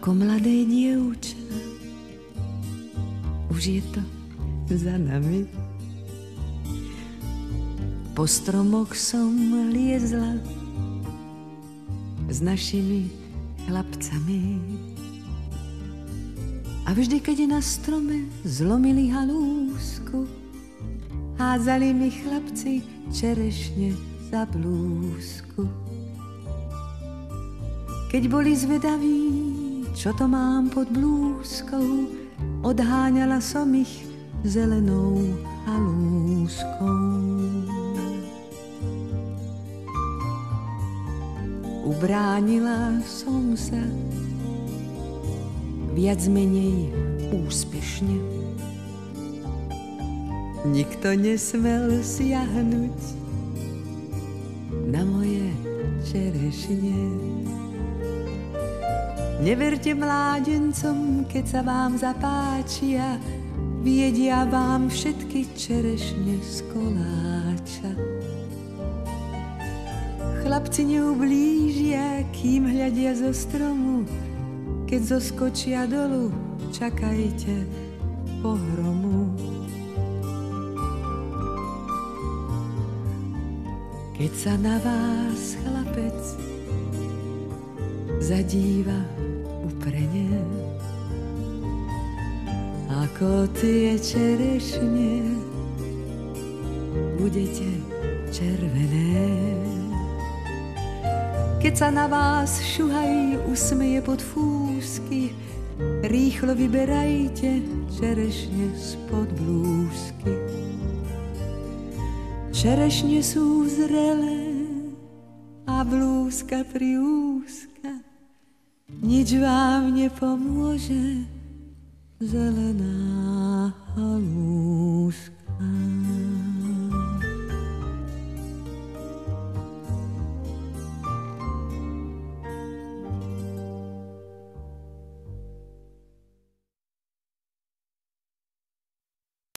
Ako mladé dievča, už je to za nami. Po stromoch som liezla s našimi chlapcami. A vždy, keď na strome zlomili halúsku, hádzali mi chlapci čerešne za blúzku. Keď boli zvedaví, čo to mám pod blúzkou, odháňala som ich zelenou halúskou. Ubránila som sa viac menej úspešne. Nikto nesmel siahnuť na moje čerešne. Neverte mládencom, keď sa vám zapáčia, viedia vám všetky čerešne z koláča. Chlapci neublížia, kým hľadia zo stromu, keď zoskočia dolu, čakajte pohromu. Keď sa na vás chlapec zadíva uprene, ako tie čerešne budete červené. Keď sa na vás šuhaj usmeje pod fúsky, rýchlo vyberajte čerešne spod blúzky. Čerešne sú zrelé a blúzka priúzka, nič vám nepomôže zelená halúska.